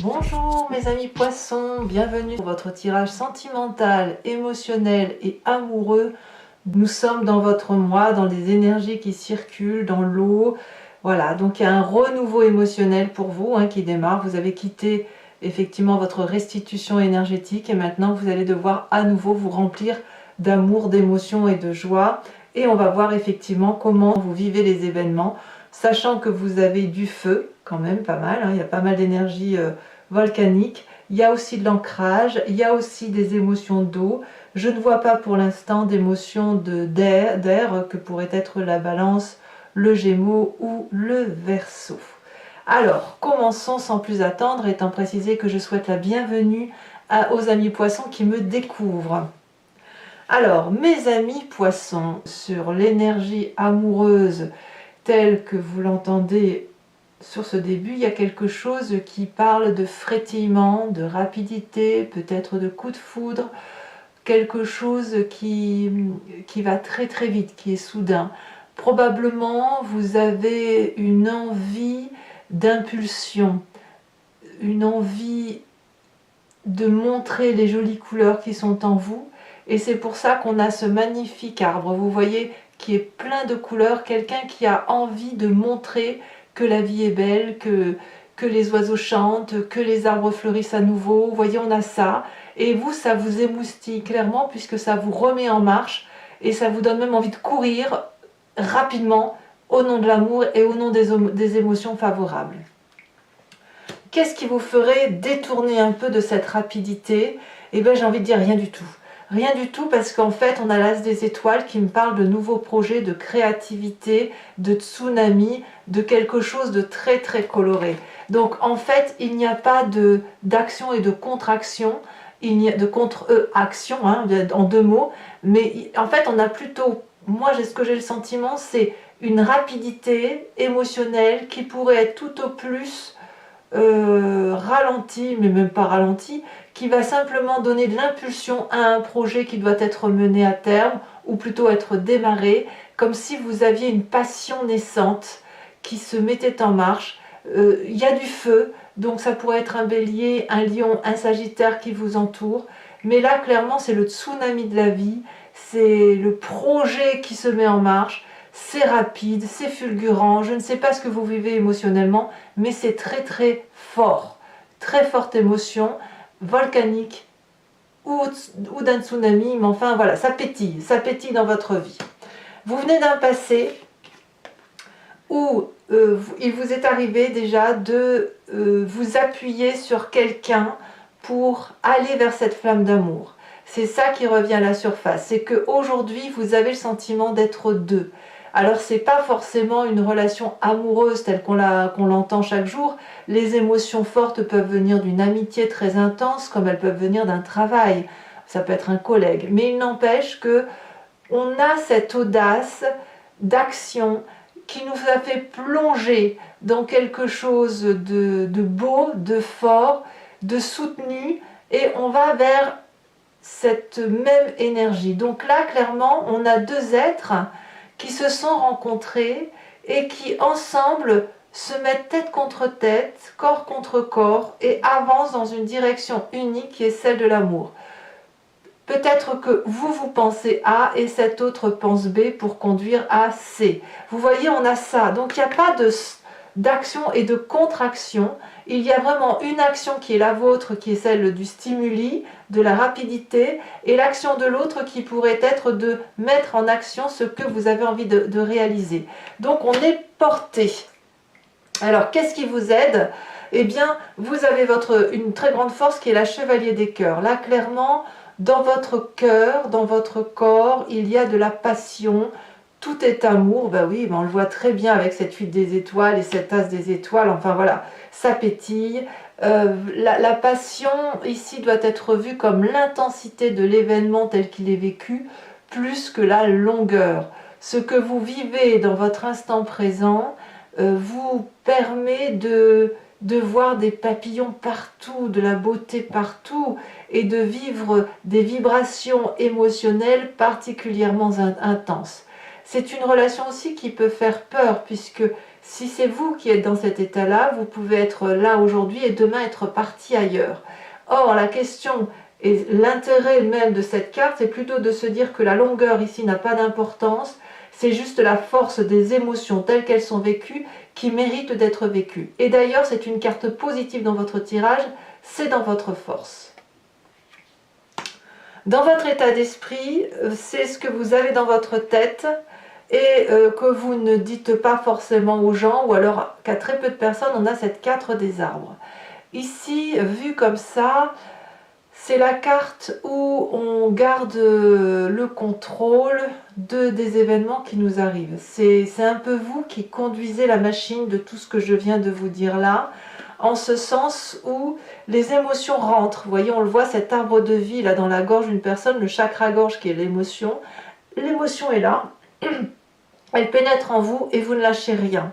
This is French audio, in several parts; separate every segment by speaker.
Speaker 1: Bonjour mes amis poissons, bienvenue pour votre tirage sentimental, émotionnel et amoureux. Nous sommes dans votre mois, dans les énergies qui circulent, dans l'eau. Voilà, donc il y a un renouveau émotionnel pour vous qui démarre. Vous avez quitté effectivement votre restitution énergétique et maintenant vous allez devoir à nouveau vous remplir d'amour, d'émotion et de joie. Et on va voir effectivement comment vous vivez les événements, sachant que vous avez du feu, quand même pas mal, il y a pas mal d'énergie volcanique, il y a aussi de l'ancrage, il y a aussi des émotions d'eau. Je ne vois pas pour l'instant d'émotions d'air que pourrait être la Balance, le Gémeaux ou le Verseau. Alors, commençons sans plus attendre, étant précisé que je souhaite la bienvenue aux amis poissons qui me découvrent. Alors, mes amis poissons, sur l'énergie amoureuse telle que vous l'entendez sur ce début, il y a quelque chose qui parle de frétillement, de rapidité, peut-être de coup de foudre, quelque chose qui va très très vite, qui est soudain. Probablement, vous avez une envie d'impulsion, une envie de montrer les jolies couleurs qui sont en vous. Et c'est pour ça qu'on a ce magnifique arbre, vous voyez, qui est plein de couleurs, quelqu'un qui a envie de montrer que la vie est belle, que les oiseaux chantent, que les arbres fleurissent à nouveau. Vous voyez, on a ça. Et vous, ça vous émoustille clairement puisque ça vous remet en marche et ça vous donne même envie de courir rapidement au nom de l'amour et au nom des émotions favorables. Qu'est-ce qui vous ferait détourner un peu de cette rapidité? Eh bien, j'ai envie de dire rien du tout. Rien du tout parce qu'en fait, on a l'as des étoiles qui me parle de nouveaux projets, de créativité, de tsunami, de quelque chose de très très coloré. Donc en fait, il n'y a pas d'action et de contre-action, il n'y a de contre-action en deux mots, mais en fait, on a plutôt, moi ce que j'ai le sentiment, c'est une rapidité émotionnelle qui pourrait être tout au plus ralenti, mais même pas ralenti, qui va simplement donner de l'impulsion à un projet qui doit être mené à terme, ou plutôt être démarré, comme si vous aviez une passion naissante qui se mettait en marche. Il y a du feu, donc ça pourrait être un bélier, un lion, un sagittaire qui vous entoure, mais là clairement c'est le tsunami de la vie, c'est le projet qui se met en marche. C'est rapide, c'est fulgurant, je ne sais pas ce que vous vivez émotionnellement, mais c'est très très fort, très forte émotion, volcanique ou d'un tsunami, mais enfin voilà, ça pétille dans votre vie. Vous venez d'un passé où il vous est arrivé déjà de vous appuyer sur quelqu'un pour aller vers cette flamme d'amour. C'est ça qui revient à la surface, c'est qu'aujourd'hui vous avez le sentiment d'être deux. Alors c'est pas forcément une relation amoureuse telle qu'on l'entend chaque jour. Les émotions fortes peuvent venir d'une amitié très intense, comme elles peuvent venir d'un travail. Ça peut être un collègue. Mais il n'empêche que on a cette audace d'action qui nous a fait plonger dans quelque chose de beau, de fort, de soutenu, et on va vers cette même énergie. Donc là, clairement, on a deux êtres qui se sont rencontrés et qui ensemble se mettent tête contre tête, corps contre corps et avancent dans une direction unique qui est celle de l'amour. Peut-être que vous pensez A et cet autre pense B pour conduire à C. Vous voyez, on a ça. Donc il n'y a pas d'action et de contre-action. Il y a vraiment une action qui est la vôtre, qui est celle du stimuli, de la rapidité, et l'action de l'autre qui pourrait être de mettre en action ce que vous avez envie de réaliser. Donc on est porté. Alors qu'est-ce qui vous aide? Eh bien, vous avez une très grande force qui est la chevalier des cœurs. Là, clairement, dans votre cœur, dans votre corps, il y a de la passion. Tout est amour, ben oui, on le voit très bien avec cette huile des étoiles et cette as des étoiles, enfin voilà, ça pétille. La passion ici doit être vue comme l'intensité de l'événement tel qu'il est vécu, plus que la longueur. Ce que vous vivez dans votre instant présent vous permet de voir des papillons partout, de la beauté partout, et de vivre des vibrations émotionnelles particulièrement intenses. C'est une relation aussi qui peut faire peur, puisque Si c'est vous qui êtes dans cet état-là, vous pouvez être là aujourd'hui et demain être parti ailleurs. Or, la question et l'intérêt même de cette carte, c'est plutôt de se dire que la longueur ici n'a pas d'importance, c'est juste la force des émotions telles qu'elles sont vécues qui méritent d'être vécues. Et d'ailleurs, c'est une carte positive dans votre tirage, c'est dans votre force. Dans votre état d'esprit, c'est ce que vous avez dans votre tête et que vous ne dites pas forcément aux gens, ou alors qu'à très peu de personnes, on a cette 4 des arbres. Ici, vu comme ça, c'est la carte où on garde le contrôle des événements qui nous arrivent. C'est un peu vous qui conduisez la machine de tout ce que je viens de vous dire là, en ce sens où les émotions rentrent. Vous voyez, on le voit, cet arbre de vie là dans la gorge d'une personne, le chakra-gorge qui est l'émotion. L'émotion est là, elle pénètre en vous et vous ne lâchez rien.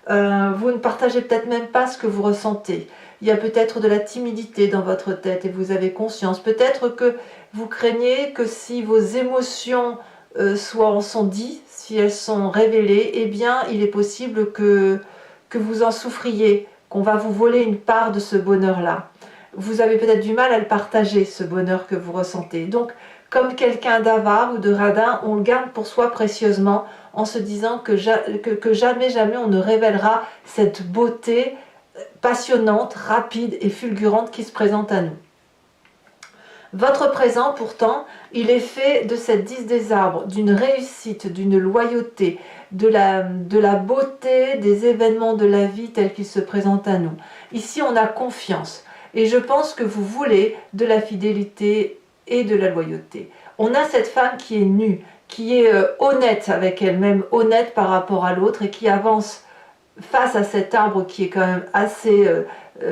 Speaker 1: Vous ne partagez peut-être même pas ce que vous ressentez. Il y a peut-être de la timidité dans votre tête et vous avez conscience. Peut-être que vous craignez que si vos émotions sont dites, si elles sont révélées, eh bien il est possible que vous en souffriez, qu'on va vous voler une part de ce bonheur-là. Vous avez peut-être du mal à le partager, ce bonheur que vous ressentez. Donc, comme quelqu'un d'avare ou de radin, on le garde pour soi précieusement en se disant que jamais on ne révélera cette beauté passionnante, rapide et fulgurante qui se présente à nous. Votre présent, pourtant, il est fait de cette 10 des arbres, d'une réussite, d'une loyauté, de la beauté des événements de la vie tels qu'ils se présentent à nous. Ici, on a confiance. Et je pense que vous voulez de la fidélité et de la loyauté. On a cette femme qui est nue, qui est honnête avec elle-même, honnête par rapport à l'autre et qui avance face à cet arbre qui est quand même assez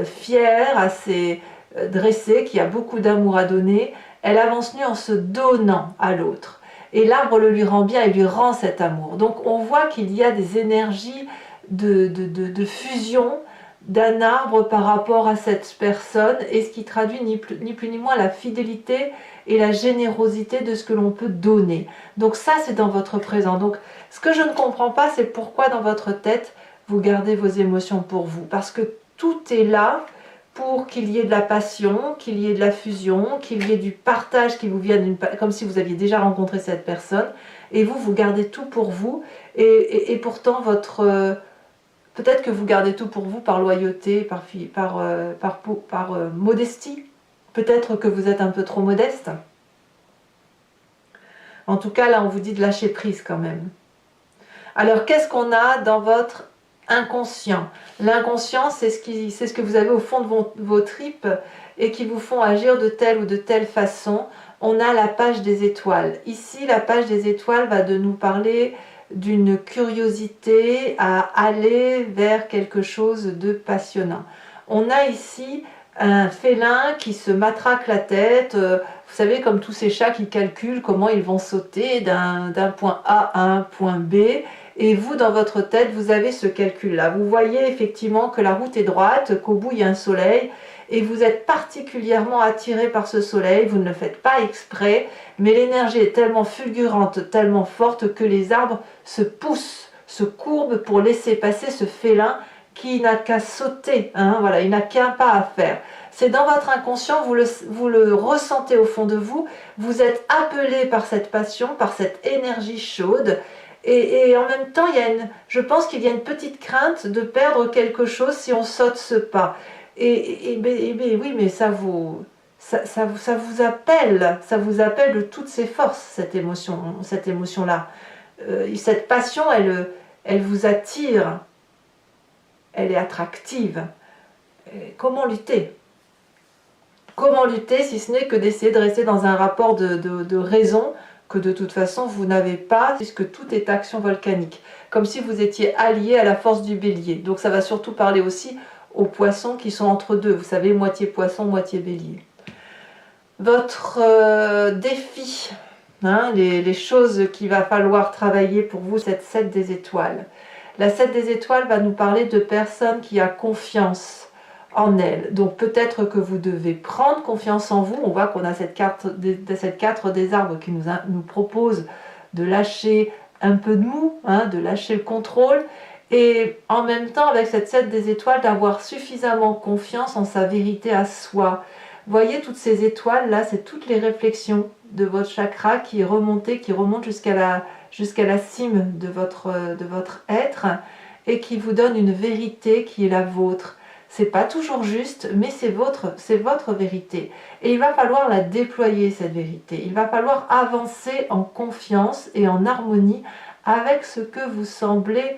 Speaker 1: fier, assez dressé, qui a beaucoup d'amour à donner. Elle avance nue en se donnant à l'autre. Et l'arbre le lui rend bien et lui rend cet amour. Donc on voit qu'il y a des énergies de fusion d'un arbre par rapport à cette personne, et ce qui traduit ni plus ni moins la fidélité et la générosité de ce que l'on peut donner. Donc ça, c'est dans votre présent. Donc ce que je ne comprends pas, c'est pourquoi dans votre tête, vous gardez vos émotions pour vous. Parce que tout est là pour qu'il y ait de la passion, qu'il y ait de la fusion, qu'il y ait du partage qui vous vient comme si vous aviez déjà rencontré cette personne, et vous gardez tout pour vous, et pourtant peut-être que vous gardez tout pour vous par loyauté, par modestie. Peut-être que vous êtes un peu trop modeste. En tout cas, là, on vous dit de lâcher prise quand même. Alors, qu'est-ce qu'on a dans votre inconscient? L'inconscient, c'est ce que vous avez au fond de vos tripes et qui vous font agir de telle ou de telle façon. On a la page des étoiles. Ici, la page des étoiles va de nous parler d'une curiosité à aller vers quelque chose de passionnant. On a ici un félin qui se matraque la tête, vous savez, comme tous ces chats qui calculent comment ils vont sauter d'un point A à un point B, et vous, dans votre tête, vous avez ce calcul-là. Vous voyez effectivement que la route est droite, qu'au bout il y a un soleil, et vous êtes particulièrement attiré par ce soleil, vous ne le faites pas exprès, mais l'énergie est tellement fulgurante, tellement forte que les arbres se poussent, se courbent pour laisser passer ce félin qui n'a qu'à sauter, hein, voilà, il n'a qu'un pas à faire. C'est dans votre inconscient, vous le ressentez au fond de vous, vous êtes appelé par cette passion, par cette énergie chaude, et en même temps, je pense qu'il y a une petite crainte de perdre quelque chose si on saute ce pas. Oui, mais ça vous appelle de toutes ses forces, cette émotion-là. Cette passion, elle vous attire, elle est attractive. Comment lutter? Comment lutter si ce n'est que d'essayer de rester dans un rapport de raison que de toute façon vous n'avez pas, puisque tout est action volcanique, comme si vous étiez allié à la force du bélier. Donc ça va surtout parler aussi aux poissons qui sont entre deux, vous savez, moitié poisson, moitié bélier. Votre défi, hein, les choses qu'il va falloir travailler pour vous, cette 7 des étoiles. La 7 des étoiles va nous parler de personnes qui a confiance en elles. Donc peut-être que vous devez prendre confiance en vous. On voit qu'on a cette 4 des arbres qui nous propose de lâcher un peu de mou, hein, de lâcher le contrôle, Et en même temps, avec cette 7 des étoiles, d'avoir suffisamment confiance en sa vérité à soi. Voyez toutes ces étoiles là, c'est toutes les réflexions de votre chakra qui est remontée, qui remonte jusqu'à la cime de votre être et qui vous donne une vérité qui est la vôtre. C'est pas toujours juste, mais c'est votre vérité. Et il va falloir la déployer, cette vérité. Il va falloir avancer en confiance et en harmonie avec ce que vous semblez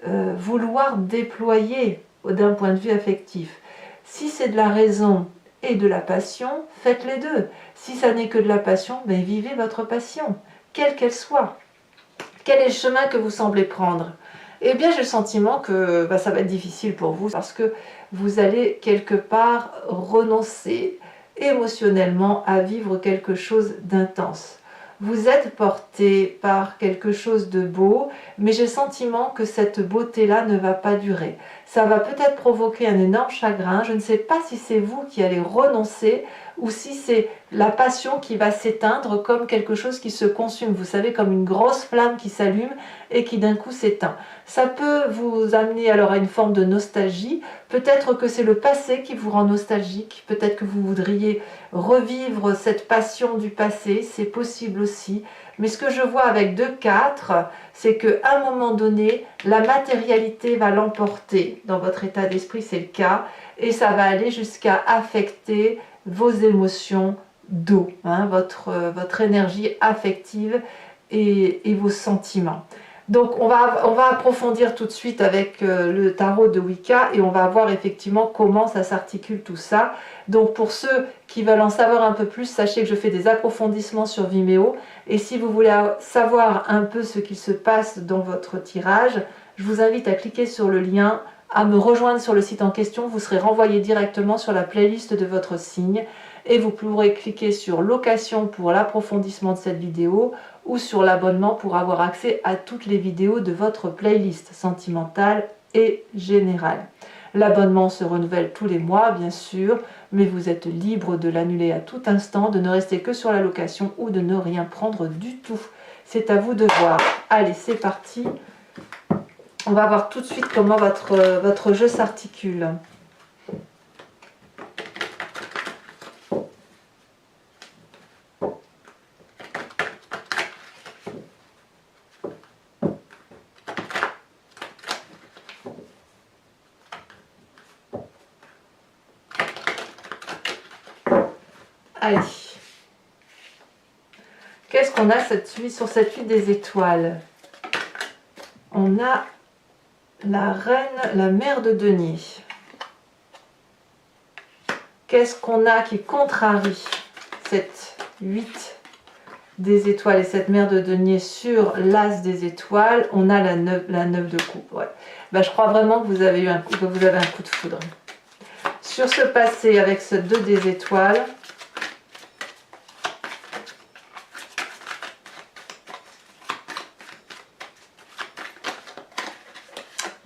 Speaker 1: vouloir déployer d'un point de vue affectif. Si c'est de la raison et de la passion, faites les deux. Si ça n'est que de la passion, ben vivez votre passion, quelle qu'elle soit. Quel est le chemin que vous semblez prendre? Eh bien, j'ai le sentiment que ça va être difficile pour vous parce que vous allez quelque part renoncer émotionnellement à vivre quelque chose d'intense. Vous êtes porté par quelque chose de beau, mais j'ai le sentiment que cette beauté-là ne va pas durer. Ça va peut-être provoquer un énorme chagrin. Je ne sais pas si c'est vous qui allez renoncer ou si c'est la passion qui va s'éteindre comme quelque chose qui se consume. Vous savez, comme une grosse flamme qui s'allume et qui d'un coup s'éteint. Ça peut vous amener alors à une forme de nostalgie. Peut-être que c'est le passé qui vous rend nostalgique. Peut-être que vous voudriez revivre cette passion du passé. C'est possible aussi. Mais ce que je vois avec 2-4, c'est qu'à un moment donné, la matérialité va l'emporter. Dans votre état d'esprit, c'est le cas. Et ça va aller jusqu'à affecter vos émotions d'eau, votre énergie affective et vos sentiments. Donc on va approfondir tout de suite avec le tarot de Wicca et on va voir effectivement comment ça s'articule tout ça. Donc pour ceux qui veulent en savoir un peu plus, sachez que je fais des approfondissements sur Vimeo et si vous voulez savoir un peu ce qu'il se passe dans votre tirage, je vous invite à cliquer sur le lien, à me rejoindre sur le site en question, vous serez renvoyé directement sur la playlist de votre signe et vous pourrez cliquer sur location pour l'approfondissement de cette vidéo ou sur l'abonnement pour avoir accès à toutes les vidéos de votre playlist sentimentale et générale. L'abonnement se renouvelle tous les mois bien sûr, mais vous êtes libre de l'annuler à tout instant, de ne rester que sur la location ou de ne rien prendre du tout. C'est à vous de voir. Allez, c'est parti. On va voir tout de suite comment votre jeu s'articule. Allez. Qu'est-ce qu'on a sur cette huile des étoiles? On a la reine, la mère de denier. Qu'est-ce qu'on a qui contrarie cette 8 des étoiles et cette mère de denier sur l'as des étoiles? On a la 9 de coupe. Ouais. Je crois vraiment que vous avez un coup de foudre. Sur ce passé avec ce 2 des étoiles,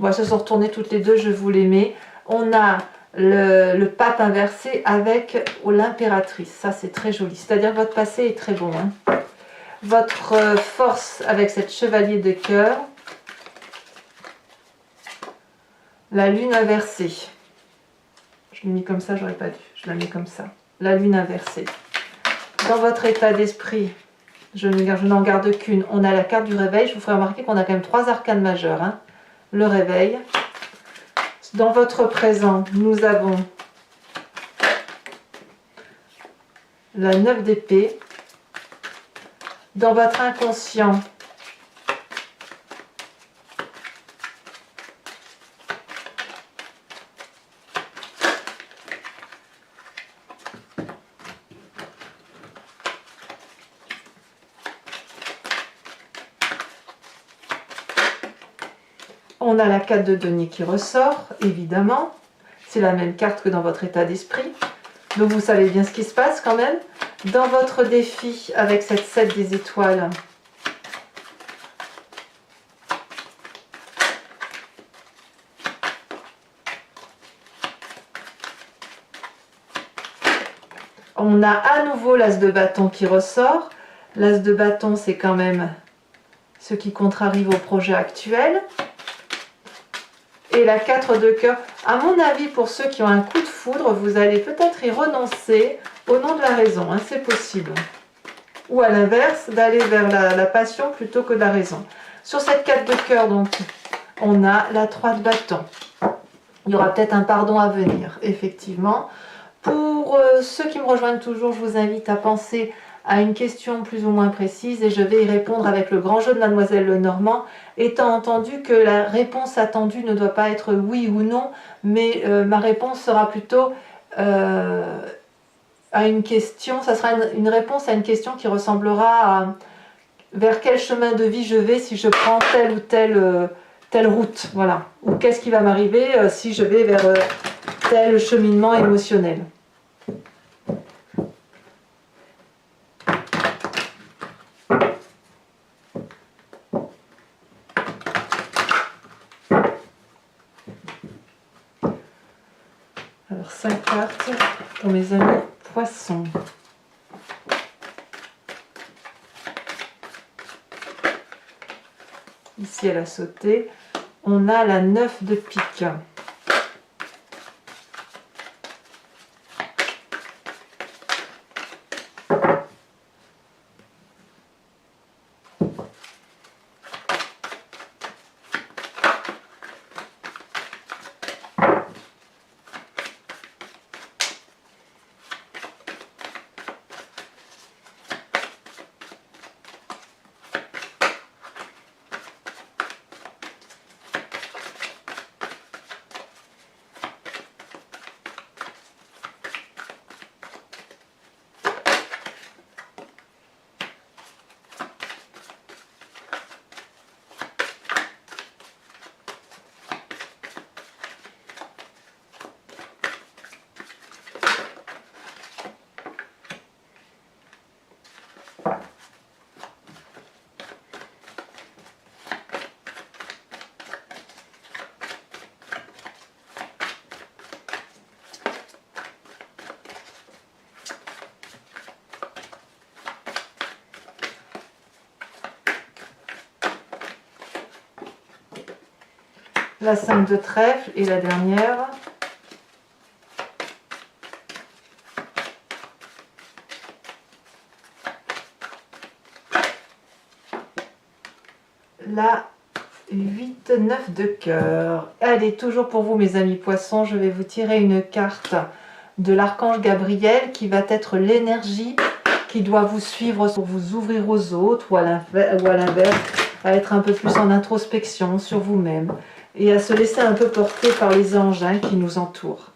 Speaker 1: elles se sont retournées toutes les deux, je vous les mets. On a le pape inversé avec l'impératrice. Ça, c'est très joli. C'est-à-dire que votre passé est très bon. Votre force avec cette chevalier de cœur. La lune inversée. Je l'ai mis comme ça, j'aurais pas dû. Je la mets comme ça. La lune inversée. Dans votre état d'esprit, je n'en garde qu'une. On a la carte du réveil. Je vous ferai remarquer qu'on a quand même 3 arcanes majeurs. Le réveil. Dans votre présent, nous avons la 9 d'épée. Dans votre inconscient, on a la 4 de denier qui ressort, évidemment. C'est la même carte que dans votre état d'esprit. Donc vous savez bien ce qui se passe quand même. Dans votre défi avec cette 7 des étoiles, on a à nouveau l'as de bâton qui ressort. L'as de bâton, c'est quand même ce qui contrarie vos projets actuels. et la 4 de cœur. À mon avis, pour ceux qui ont un coup de foudre, vous allez peut-être y renoncer au nom de la raison, hein, c'est possible. Ou à l'inverse, d'aller vers la passion plutôt que la raison. Sur cette 4 de cœur, donc, on a la 3 de bâton. Il y aura peut-être un pardon à venir, effectivement. Pour ceux qui me rejoignent toujours, je vous invite à penser à une question plus ou moins précise et je vais y répondre avec le grand jeu de Mademoiselle Lenormand, étant entendu que la réponse attendue ne doit pas être oui ou non, mais ma réponse sera plutôt à une question, ça sera une réponse à une question qui ressemblera à vers quel chemin de vie je vais si je prends telle ou telle route, voilà. Ou qu'est-ce qui va m'arriver si je vais vers tel cheminement émotionnel. Alors 5 cartes pour mes amis poissons. Ici elle a sauté. On a la 9 de pique. La 5 de trèfle et la dernière. La 8-9 de cœur. Allez, toujours pour vous mes amis poissons, je vais vous tirer une carte de l'archange Gabriel qui va être l'énergie qui doit vous suivre pour vous ouvrir aux autres ou à l'inverse, à être un peu plus en introspection sur vous-même et à se laisser un peu porter par les anges qui nous entourent.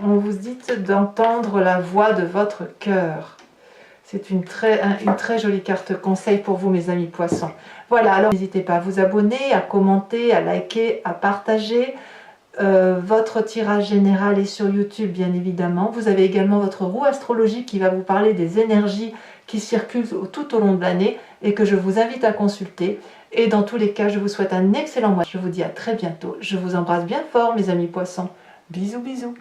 Speaker 1: On vous dit d'entendre la voix de votre cœur. C'est une très jolie carte conseil pour vous mes amis poissons. Voilà, alors n'hésitez pas à vous abonner, à commenter, à liker, à partager. Votre tirage général est sur YouTube bien évidemment. Vous avez également votre roue astrologique qui va vous parler des énergies qui circulent tout au long de l'année et que je vous invite à consulter. Et dans tous les cas, je vous souhaite un excellent mois. Je vous dis à très bientôt. Je vous embrasse bien fort mes amis poissons. Bisous bisous.